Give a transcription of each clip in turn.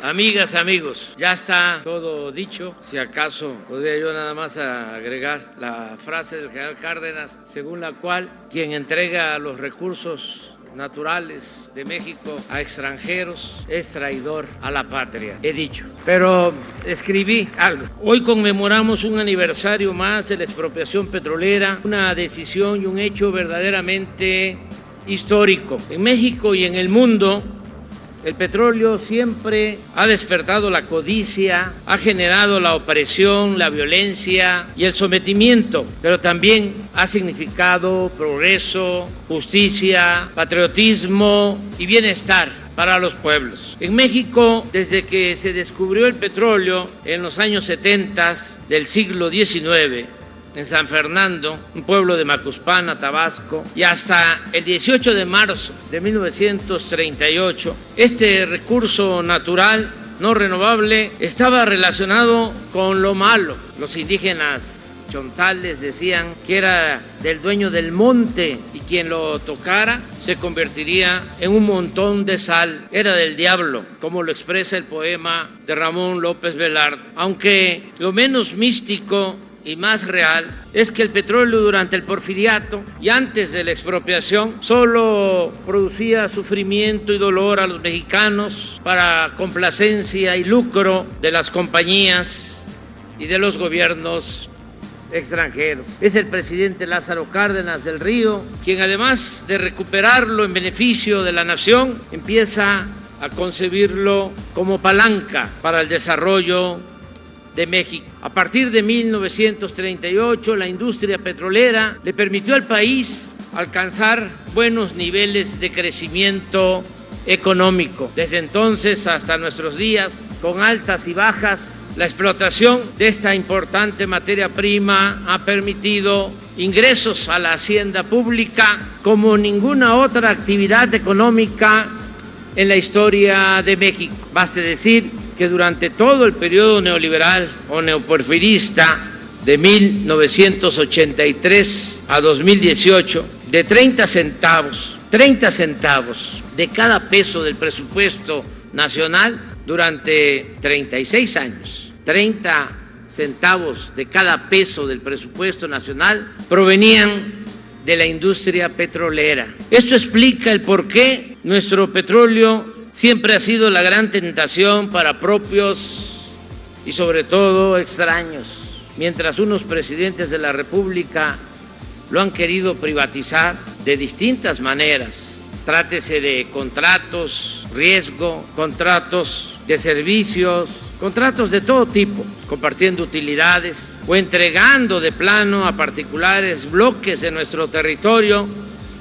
Amigas, amigos, ya está todo dicho. Si acaso podría yo nada más agregar la frase del general Cárdenas, según la cual quien entrega los recursos naturales de México a extranjeros es traidor a la patria. He dicho, pero escribí algo. Hoy conmemoramos un aniversario más de la expropiación petrolera, una decisión y un hecho verdaderamente histórico. En México y en el mundo, el petróleo siempre ha despertado la codicia, ha generado la opresión, la violencia y el sometimiento, pero también ha significado progreso, justicia, patriotismo y bienestar para los pueblos. En México, desde que se descubrió el petróleo en los años 70 del siglo XIX, en San Fernando, un pueblo de Macuspana, Tabasco, y hasta el 18 de marzo de 1938, este recurso natural no renovable estaba relacionado con lo malo. Los indígenas chontales decían que era del dueño del monte y quien lo tocara se convertiría en un montón de sal. Era del diablo, como lo expresa el poema de Ramón López Velarde. Aunque lo menos místico y más real es que el petróleo durante el porfiriato y antes de la expropiación solo producía sufrimiento y dolor a los mexicanos para complacencia y lucro de las compañías y de los gobiernos extranjeros. Es el presidente Lázaro Cárdenas del Río quien, además de recuperarlo en beneficio de la nación, empieza a concebirlo como palanca para el desarrollo de México. A partir de 1938, la industria petrolera le permitió al país alcanzar buenos niveles de crecimiento económico. Desde entonces hasta nuestros días, con altas y bajas, la explotación de esta importante materia prima ha permitido ingresos a la hacienda pública como ninguna otra actividad económica en la historia de México. Baste decir que durante todo el periodo neoliberal o neoporfirista de 1983 a 2018, de 30 centavos de cada peso del presupuesto nacional durante 36 años, 30 centavos de cada peso del presupuesto nacional provenían de la industria petrolera. Esto explica el por qué nuestro petróleo siempre ha sido la gran tentación para propios y sobre todo extraños. Mientras unos presidentes de la República lo han querido privatizar de distintas maneras, trátese de contratos, riesgo, contratos de servicios, contratos de todo tipo, compartiendo utilidades o entregando de plano a particulares bloques de nuestro territorio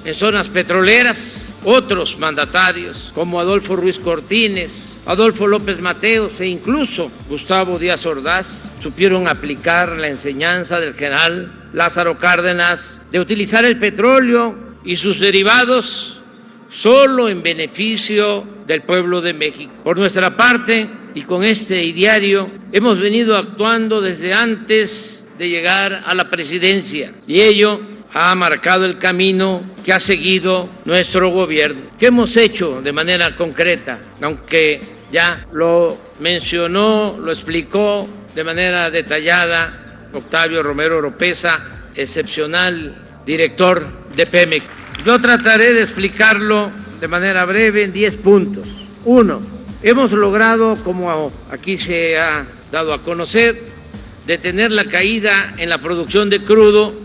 en zonas petroleras. Otros mandatarios, como Adolfo Ruiz Cortines, Adolfo López Mateos e incluso Gustavo Díaz Ordaz, supieron aplicar la enseñanza del general Lázaro Cárdenas de utilizar el petróleo y sus derivados solo en beneficio del pueblo de México. Por nuestra parte, y con este ideario, hemos venido actuando desde antes de llegar a la presidencia, y ello ha marcado el camino que ha seguido nuestro gobierno. ¿Qué hemos hecho de manera concreta? Aunque ya lo mencionó, lo explicó de manera detallada Octavio Romero Oropeza, excepcional director de Pemex. Yo trataré de explicarlo de manera breve en 10 puntos. 1. Hemos logrado, como aquí se ha dado a conocer, detener la caída en la producción de crudo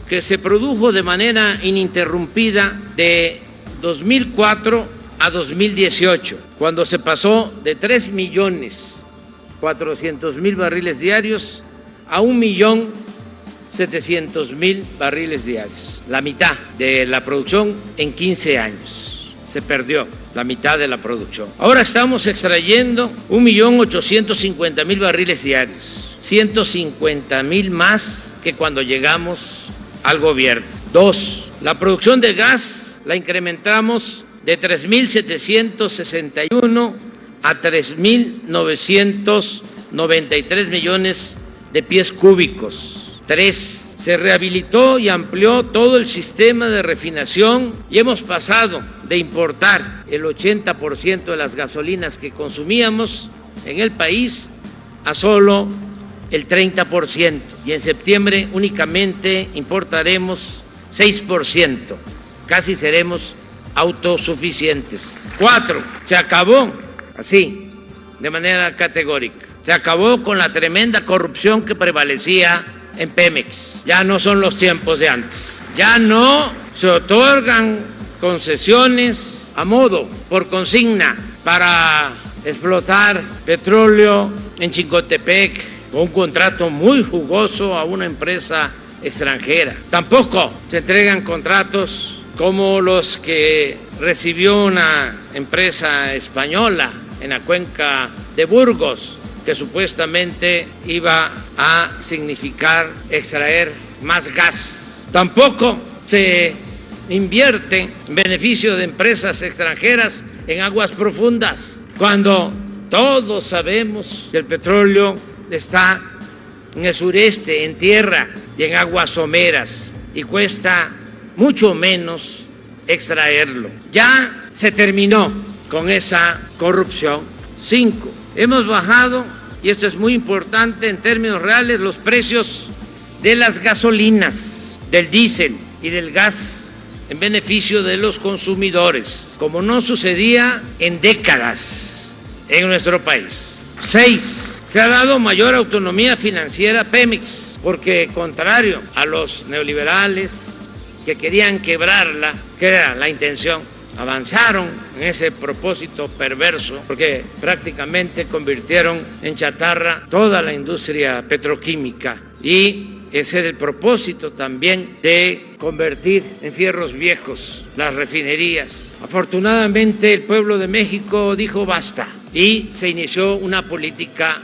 que se produjo de manera ininterrumpida de 2004 a 2018, cuando se pasó de 3.400.000 barriles diarios a 1.700.000 barriles diarios. La mitad de la producción en 15 años. Se perdió la mitad de la producción. Ahora estamos extrayendo 1.850.000 barriles diarios, 150.000 más que cuando llegamos al gobierno. 2. La producción de gas la incrementamos de 3.761 a 3.993 millones de pies cúbicos. 3. Se rehabilitó y amplió todo el sistema de refinación y hemos pasado de importar el 80% de las gasolinas que consumíamos en el país a solo el 30%. Y en septiembre únicamente importaremos 6%. Casi seremos autosuficientes. 4, se acabó así, de manera categórica. Se acabó con la tremenda corrupción que prevalecía en Pemex. Ya no son los tiempos de antes. Ya no se otorgan concesiones a modo, por consigna, para explotar petróleo en Chicontepec con un contrato muy jugoso a una empresa extranjera. Tampoco se entregan contratos como los que recibió una empresa española en la cuenca de Burgos, que supuestamente iba a significar extraer más gas. Tampoco se invierte en beneficio de empresas extranjeras en aguas profundas, cuando todos sabemos que el petróleo está en el sureste, en tierra y en aguas someras, y cuesta mucho menos extraerlo. Ya se terminó con esa corrupción. 5, hemos bajado, y esto es muy importante en términos reales, los precios de las gasolinas, del diésel y del gas en beneficio de los consumidores, como no sucedía en décadas en nuestro país. 6, se ha dado mayor autonomía financiera a Pemex, porque contrario a los neoliberales que querían quebrarla, que era la intención, avanzaron en ese propósito perverso, porque prácticamente convirtieron en chatarra toda la industria petroquímica, y ese era el propósito también de convertir en fierros viejos las refinerías. Afortunadamente el pueblo de México dijo basta y se inició una política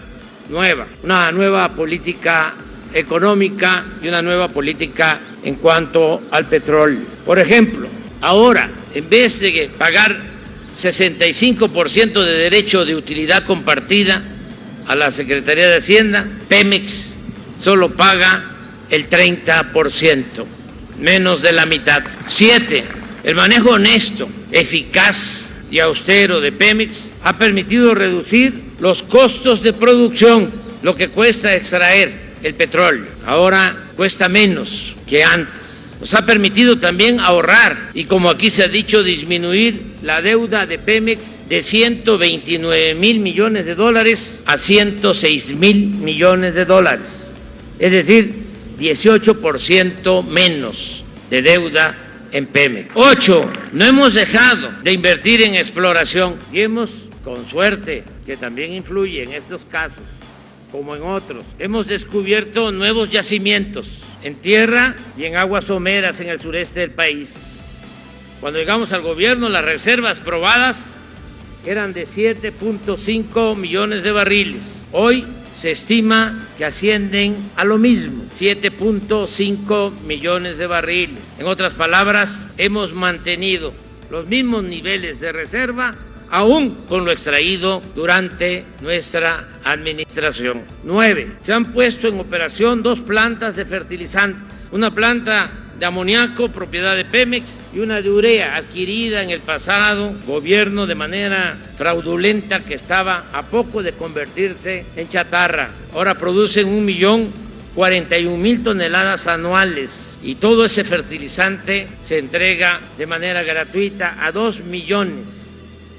nueva, una nueva política económica y una nueva política en cuanto al petróleo. Por ejemplo, ahora, en vez de pagar 65% de derecho de utilidad compartida a la Secretaría de Hacienda, Pemex solo paga el 30%, menos de la mitad. 7, el manejo honesto, eficaz y austero de Pemex ha permitido reducir los costos de producción, lo que cuesta extraer el petróleo. Ahora cuesta menos que antes. Nos ha permitido también ahorrar y, como aquí se ha dicho, disminuir la deuda de Pemex de 129,000 millones de dólares a 106,000 millones de dólares. Es decir, 18% menos de deuda en Pemex. 8, no hemos dejado de invertir en exploración y hemos, con suerte, que también influye en estos casos, como en otros, hemos descubierto nuevos yacimientos en tierra y en aguas someras en el sureste del país. Cuando llegamos al gobierno, las reservas probadas eran de 7.5 millones de barriles. Hoy se estima que ascienden a lo mismo, 7.5 millones de barriles. En otras palabras, hemos mantenido los mismos niveles de reserva aún con lo extraído durante nuestra administración. 9, se han puesto en operación 2 plantas de fertilizantes, una planta de amoníaco propiedad de Pemex y una de urea adquirida en el pasado gobierno de manera fraudulenta, que estaba a poco de convertirse en chatarra. Ahora producen 1,041,000 toneladas anuales, y todo ese fertilizante se entrega de manera gratuita a 2 millones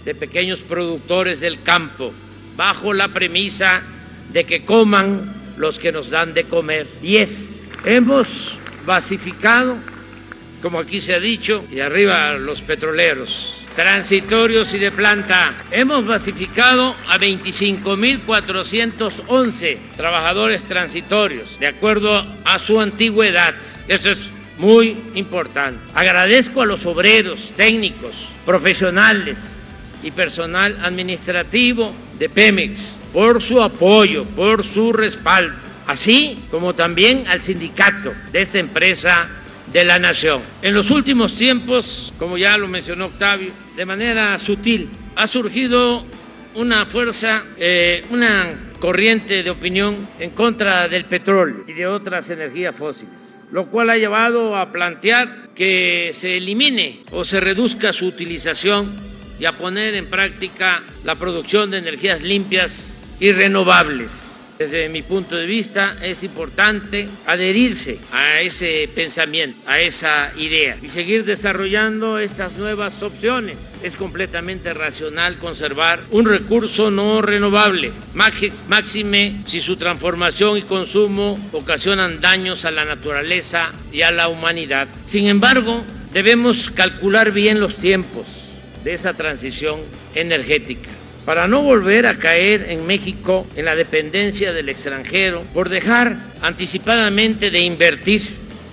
de pequeños productores del campo, bajo la premisa de que coman los que nos dan de comer. 10, hemos basificado, como aquí se ha dicho, y arriba los petroleros, transitorios y de planta. Hemos basificado a 25,411 trabajadores transitorios, de acuerdo a su antigüedad. Esto es muy importante. Agradezco a los obreros, técnicos, profesionales y personal administrativo de Pemex por su apoyo, por su respaldo, así como también al sindicato de esta empresa de la nación. En los últimos tiempos, como ya lo mencionó Octavio, de manera sutil ha surgido una fuerza, una corriente de opinión en contra del petróleo y de otras energías fósiles, lo cual ha llevado a plantear que se elimine o se reduzca su utilización y a poner en práctica la producción de energías limpias y renovables. Desde mi punto de vista es importante adherirse a ese pensamiento, a esa idea y seguir desarrollando estas nuevas opciones. Es completamente racional conservar un recurso no renovable, máxime si su transformación y consumo ocasionan daños a la naturaleza y a la humanidad. Sin embargo, debemos calcular bien los tiempos de esa transición energética, para no volver a caer en México en la dependencia del extranjero por dejar anticipadamente de invertir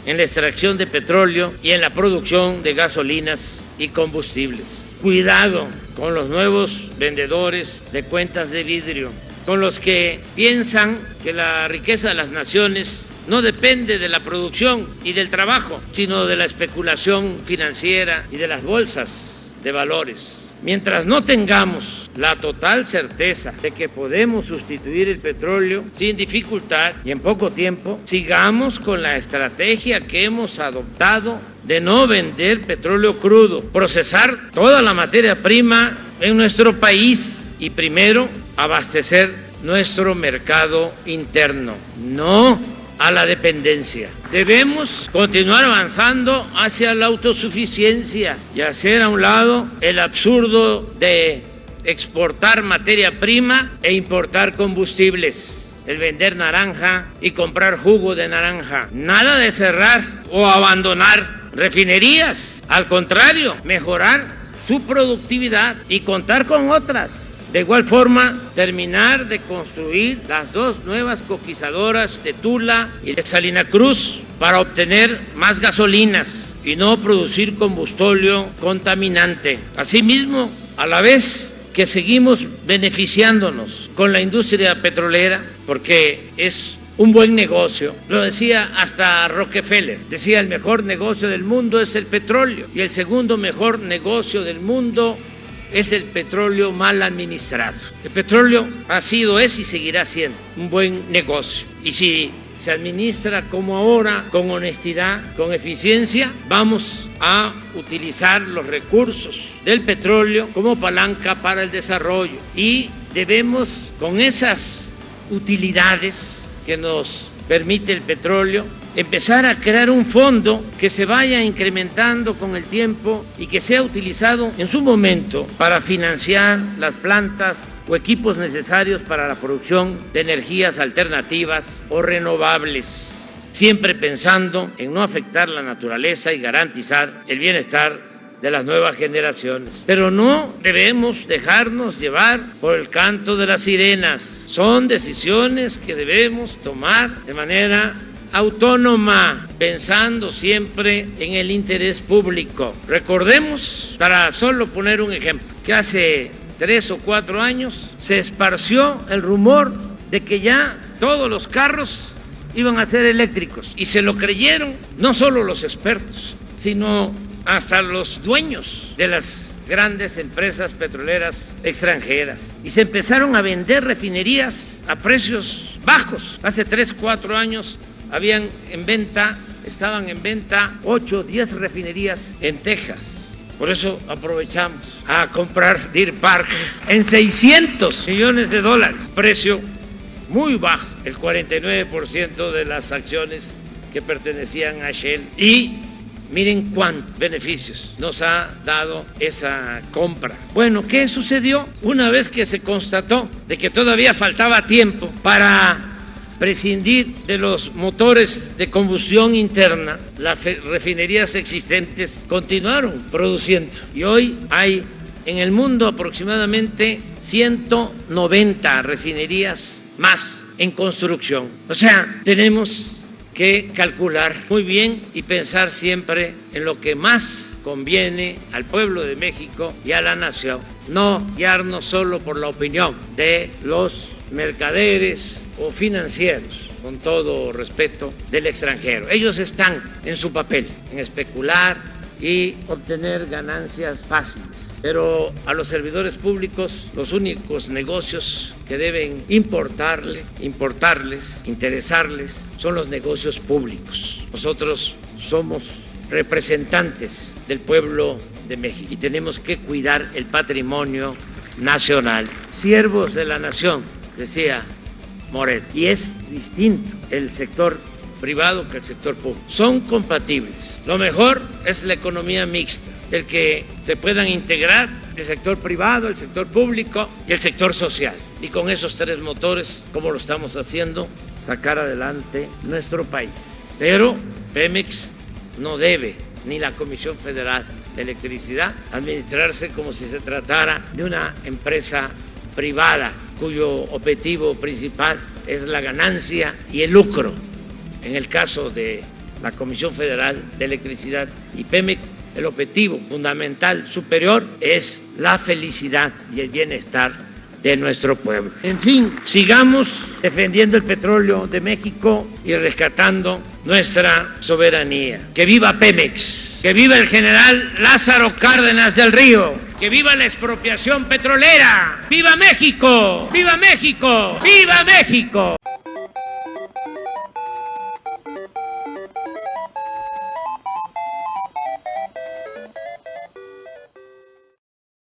en la extracción de petróleo y en la producción de gasolinas y combustibles. Cuidado con los nuevos vendedores de cuentas de vidrio, con los que piensan que la riqueza de las naciones no depende de la producción y del trabajo, sino de la especulación financiera y de las bolsas de valores. Mientras no tengamos la total certeza de que podemos sustituir el petróleo sin dificultad y en poco tiempo, sigamos con la estrategia que hemos adoptado de no vender petróleo crudo, procesar toda la materia prima en nuestro país y primero abastecer nuestro mercado interno, no a la dependencia. Debemos continuar avanzando hacia la autosuficiencia y hacer a un lado el absurdo de exportar materia prima e importar combustibles, el vender naranja y comprar jugo de naranja. Nada de cerrar o abandonar refinerías, al contrario, mejorar su productividad y contar con otras. De igual forma, terminar de construir las dos nuevas coquizadoras de Tula y de Salina Cruz para obtener más gasolinas y no producir combustible contaminante. Asimismo, a la vez que seguimos beneficiándonos con la industria petrolera, porque es un buen negocio. Lo decía hasta Rockefeller. Decía, el mejor negocio del mundo es el petróleo y el segundo mejor negocio del mundo es el petróleo mal administrado. El petróleo ha sido, es y seguirá siendo un buen negocio. Y si se administra como ahora, con honestidad, con eficiencia, vamos a utilizar los recursos del petróleo como palanca para el desarrollo. Y debemos, con esas utilidades que nos permite el petróleo, empezar a crear un fondo que se vaya incrementando con el tiempo y que sea utilizado en su momento para financiar las plantas o equipos necesarios para la producción de energías alternativas o renovables, siempre pensando en no afectar la naturaleza y garantizar el bienestar de las nuevas generaciones. Pero no debemos dejarnos llevar por el canto de las sirenas. Son decisiones que debemos tomar de manera autónoma, pensando siempre en el interés público. Recordemos, para solo poner un ejemplo, que hace 3 o 4 años se esparció el rumor de que ya todos los carros iban a ser eléctricos y se lo creyeron no solo los expertos, sino hasta los dueños de las grandes empresas petroleras extranjeras. Y se empezaron a vender refinerías a precios bajos. Hace 3 o 4 años estaban en venta 8 o 10 refinerías en Texas. Por eso aprovechamos a comprar Deer Park en $600 millones, precio muy bajo, el 49% de las acciones que pertenecían a Shell. Y miren cuántos beneficios nos ha dado esa compra. Bueno, ¿qué sucedió? Una vez que se constató de que todavía faltaba tiempo para prescindir de los motores de combustión interna, las refinerías existentes continuaron produciendo. Y hoy hay en el mundo aproximadamente 190 refinerías más en construcción. O sea, tenemos que calcular muy bien y pensar siempre en lo que más conviene al pueblo de México y a la nación. No guiarnos solo por la opinión de los mercaderes o financieros, con todo respeto, del extranjero. Ellos están en su papel, en especular y obtener ganancias fáciles. Pero a los servidores públicos, los únicos negocios que deben interesarles, son los negocios públicos. Nosotros somos representantes del pueblo de México y tenemos que cuidar el patrimonio nacional. Siervos de la nación, decía Morel, y es distinto el sector privado que el sector público. Son compatibles. Lo mejor es la economía mixta, el que se puedan integrar el sector privado, el sector público y el sector social. Y con esos tres motores, como lo estamos haciendo, sacar adelante nuestro país. Pero Pemex no debe, ni la Comisión Federal de Electricidad, administrarse como si se tratara de una empresa privada cuyo objetivo principal es la ganancia y el lucro. En el caso de la Comisión Federal de Electricidad y Pemex, el objetivo fundamental superior es la felicidad y el bienestar de nuestro pueblo. En fin, sigamos defendiendo el petróleo de México y rescatando nuestra soberanía. ¡Que viva Pemex! ¡Que viva el general Lázaro Cárdenas del Río! ¡Que viva la expropiación petrolera! ¡Viva México! ¡Viva México! ¡Viva México!